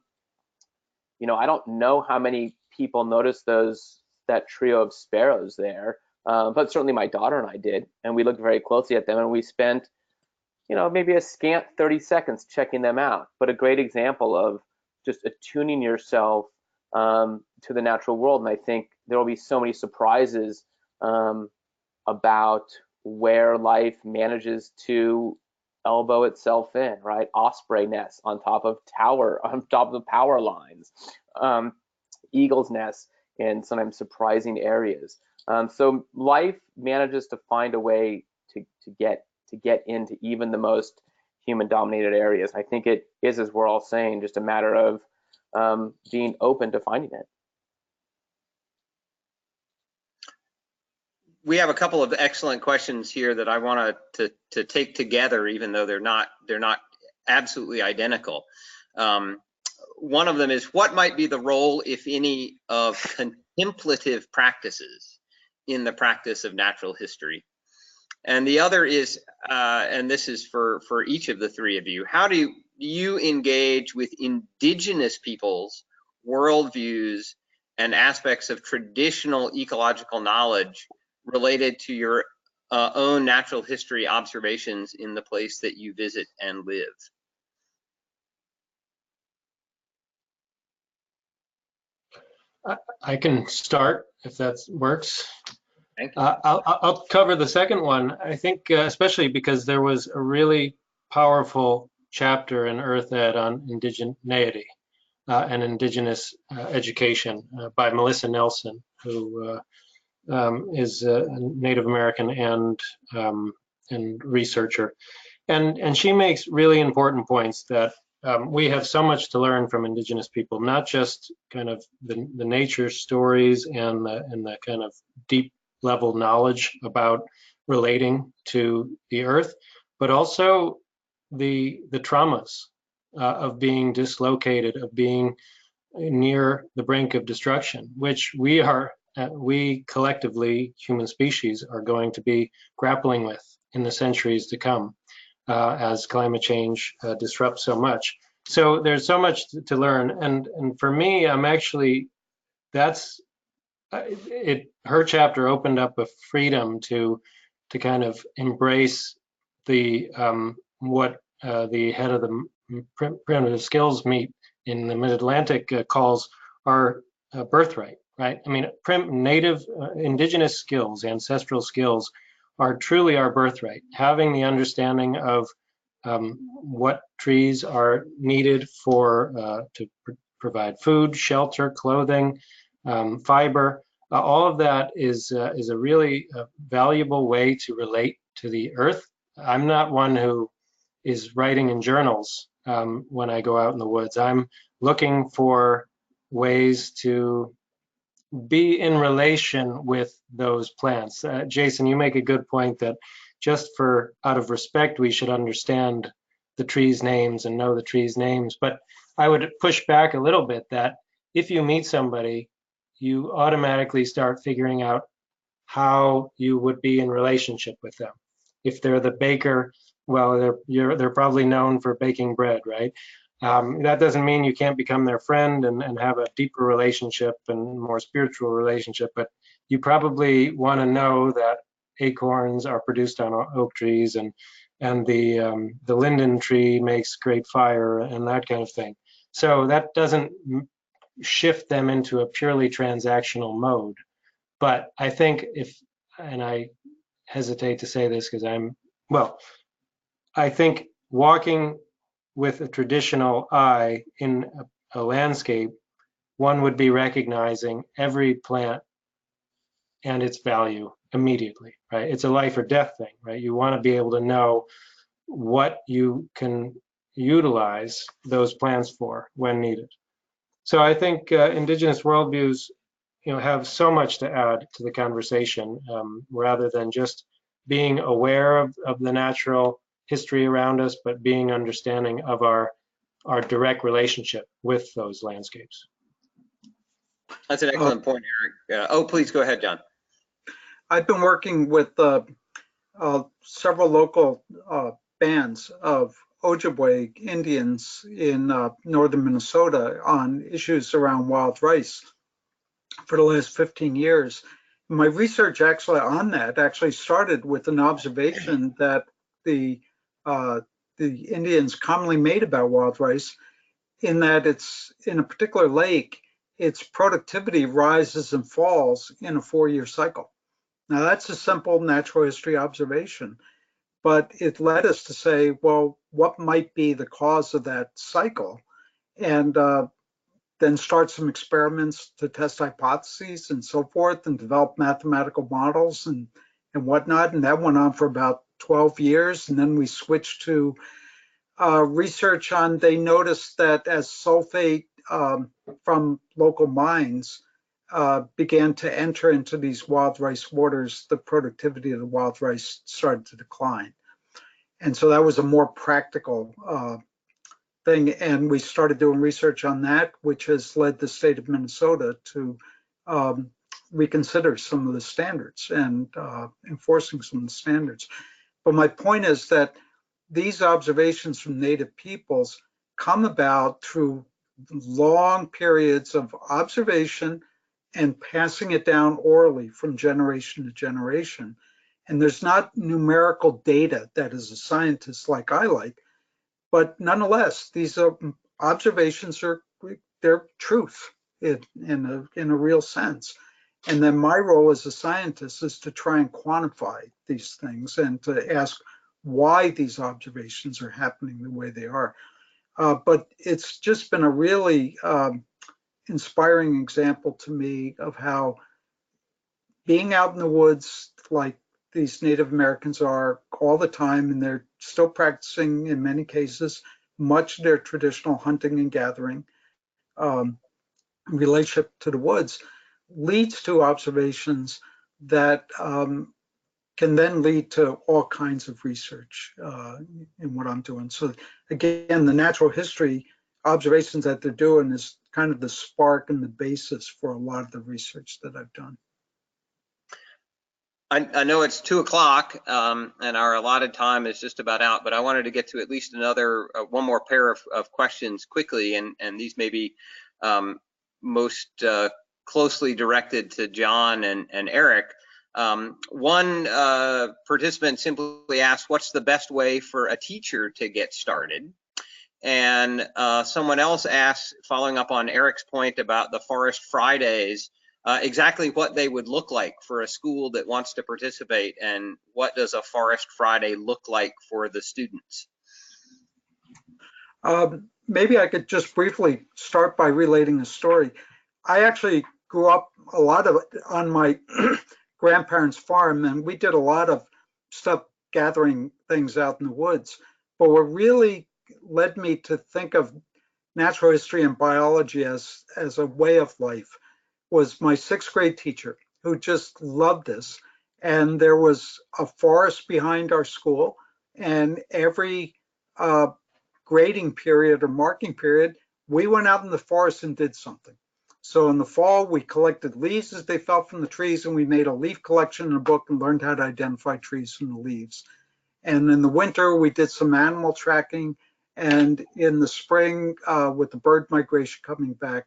E: don't know how many people noticed that trio of sparrows there, but certainly my daughter and I did, and we looked very closely at them, and we spent maybe a scant 30 seconds checking them out. But a great example of just attuning yourself to the natural world. And I think there will be so many surprises about where life manages to elbow itself in, right? Osprey nests on top of power lines, eagle's nests in sometimes surprising areas. So life manages to find a way to get into even the most human-dominated areas. I think it is, as we're all saying, just a matter of being open to finding it.
B: We have a couple of excellent questions here that I want to take together, even though they're not absolutely identical. One of them is, what might be the role, if any, of contemplative practices in the practice of natural history? And the other is, and this is for each of the 3 of you, how do you engage with indigenous peoples' worldviews and aspects of traditional ecological knowledge related to your own natural history observations in the place that you visit and live?
D: I can start if that works.
B: Thank you.
D: I'll cover the second one. I think especially because there was a really powerful chapter in Earth Ed on indigeneity and indigenous education by Melissa Nelson, who is a Native American and researcher. And she makes really important points that we have so much to learn from indigenous people, not just kind of the nature stories and the kind of deep level knowledge about relating to the earth, but also the traumas of being dislocated, of being near the brink of destruction, which we collectively, human species, are going to be grappling with in the centuries to come as climate change disrupts so much. So there's so much to learn, and for me, I'm actually her chapter opened up a freedom to kind of embrace the what the head of the primitive skills meet in the Mid-Atlantic calls our birthright, right? I mean, native indigenous skills, ancestral skills are truly our birthright. Having the understanding of what trees are needed for to provide food, shelter, clothing, fiber, all of that is a really valuable way to relate to the earth. I'm not one who is writing in journals when I go out in the woods. I'm looking for ways to be in relation with those plants. Jason, you make a good point that just out of respect, we should understand the trees' names and know the trees' names. But I would push back a little bit that if you meet somebody, you automatically start figuring out how you would be in relationship with them. If they're the baker, well, they're probably known for baking bread, right? That doesn't mean you can't become their friend and have a deeper relationship and more spiritual relationship, but you probably want to know that acorns are produced on oak trees and the linden tree makes great fire and that kind of thing. So that doesn't shift them into a purely transactional mode. But I think and I hesitate to say this because I think walking with a traditional eye in a landscape, one would be recognizing every plant and its value immediately, right? It's a life or death thing, right? You want to be able to know what you can utilize those plants for when needed. So I think indigenous worldviews, have so much to add to the conversation, rather than just being aware of the natural history around us, but being understanding of our direct relationship with those landscapes.
B: That's an excellent point, Erik. Please go ahead, John.
C: I've been working with several local bands of Ojibwe Indians in northern Minnesota on issues around wild rice for the last 15 years. My research actually on that actually started with an observation that the Indians commonly made about wild rice, in that it's in a particular lake, its productivity rises and falls in a 4-year cycle. Now that's a simple natural history observation, but it led us to say, well, what might be the cause of that cycle? And then start some experiments to test hypotheses and so forth, and develop mathematical models and whatnot. And that went on for about 12 years. And then we switched to research on, they noticed that as sulfate from local mines began to enter into these wild rice waters, the productivity of the wild rice started to decline. And so that was a more practical thing. And we started doing research on that, which has led the state of Minnesota to reconsider some of the standards and enforcing some of the standards. But my point is that these observations from Native peoples come about through long periods of observation and passing it down orally from generation to generation. And there's not numerical data that as a scientist like I like, but nonetheless, these observations they're truth. in a real sense. And then my role as a scientist is to try and quantify these things and to ask why these observations are happening the way they are. But it's just been a really inspiring example to me of how being out in the woods like these Native Americans are all the time, and they're still practicing in many cases much of their traditional hunting and gathering relationship to the woods, leads to observations that can then lead to all kinds of research in what I'm doing. So again, the natural history observations that they're doing is kind of the spark and the basis for a lot of the research that I've done.
B: I know it's 2 o'clock and our allotted time is just about out, but I wanted to get to at least another one more pair of questions quickly, and these may be most closely directed to John and Erik. One participant simply asked, what's the best way for a teacher to get started? And someone else asked, following up on Erik's point about the Forest Fridays, exactly what they would look like for a school that wants to participate, and what does a Forest Friday look like for the students?
C: Maybe I could just briefly start by relating a story. I actually grew up a lot of on my grandparents' farm, and we did a lot of stuff gathering things out in the woods. But what really led me to think of natural history and biology as a way of life was my 6th grade teacher, who just loved this. And there was a forest behind our school, and every grading period or marking period, we went out in the forest and did something. So in the fall, we collected leaves as they fell from the trees, and we made a leaf collection in a book and learned how to identify trees from the leaves. And in the winter, we did some animal tracking. And in the spring, with the bird migration coming back,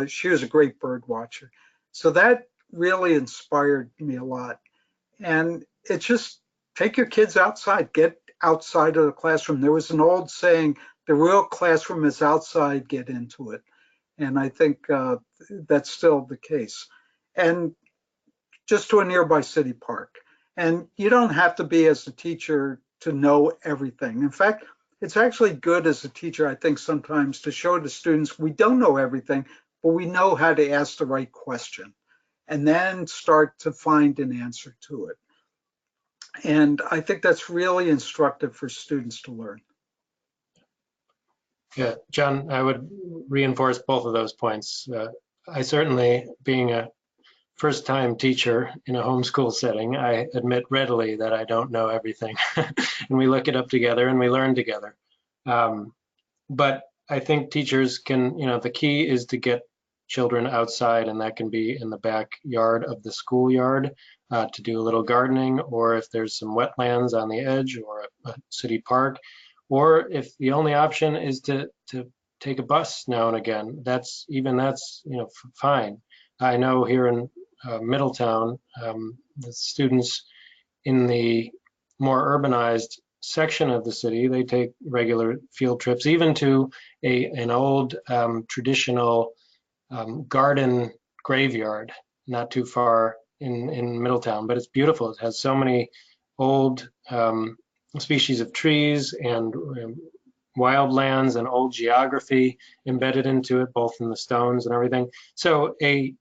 C: she was a great bird watcher. So that really inspired me a lot. And it's just take your kids outside, get outside of the classroom. There was an old saying, the real classroom is outside, get into it. And I think that's still the case. And just to a nearby city park. And you don't have to be, as a teacher, to know everything. In fact, it's actually good as a teacher, I think, sometimes to show the students we don't know everything, but we know how to ask the right question and then start to find an answer to it. And I think that's really instructive for students to learn.
D: Yeah, John, I would reinforce both of those points. I certainly, being a first-time teacher in a homeschool setting, I admit readily that I don't know everything. And we look it up together and we learn together. But I think teachers can, the key is to get children outside, and that can be in the backyard of the schoolyard to do a little gardening, or if there's some wetlands on the edge, or a city park, or if the only option is to take a bus now and again, that's fine. I know here in Middletown, the students in the more urbanized section of the city, they take regular field trips, even to an old traditional garden graveyard, not too far in Middletown, but it's beautiful. It has so many old species of trees and wildlands and old geography embedded into it, both in the stones and everything. So a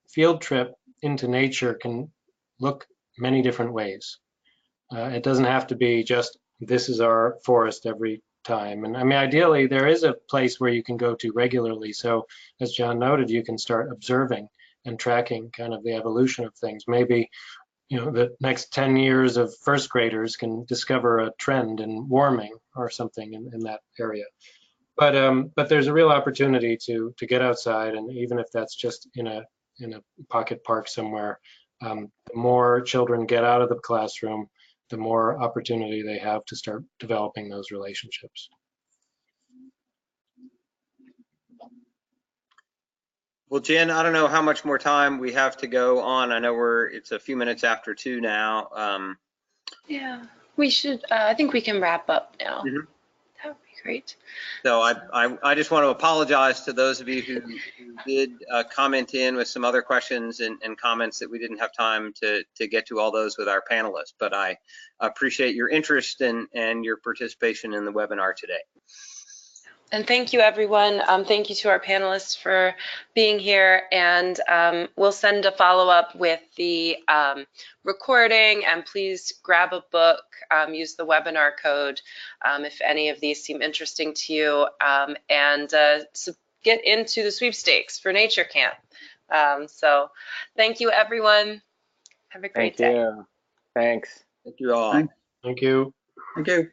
D: field trip into nature can look many different ways. It doesn't have to be just, this is our forest every time. And I mean, ideally, there is a place where you can go to regularly. So as John noted, you can start observing and tracking kind of the evolution of things. Maybe, the next 10 years of first graders can discover a trend in warming or something in that area. But there's a real opportunity to get outside, and even if that's just in a pocket park somewhere, the more children get out of the classroom, the more opportunity they have to start developing those relationships.
B: Well, Jen, I don't know how much more time we have to go on. I know it's a few minutes after 2 now.
A: Yeah, we should, I think we can wrap up now.
B: Mm-hmm.
A: That would be Great.
B: So I just want to apologize to those of you who did comment in with some other questions and comments that we didn't have time to get to all those with our panelists, but I appreciate your interest and your participation in the webinar today.
A: And thank you, everyone. Thank you to our panelists for being here. And we'll send a follow-up with the recording. And please grab a book, use the webinar code if any of these seem interesting to you, and get into the sweepstakes for Nature Camp. So thank you, everyone. Have a great day.
E: Thank you. Thanks.
B: Thank you all.
C: Thank
D: Thank you.
C: you.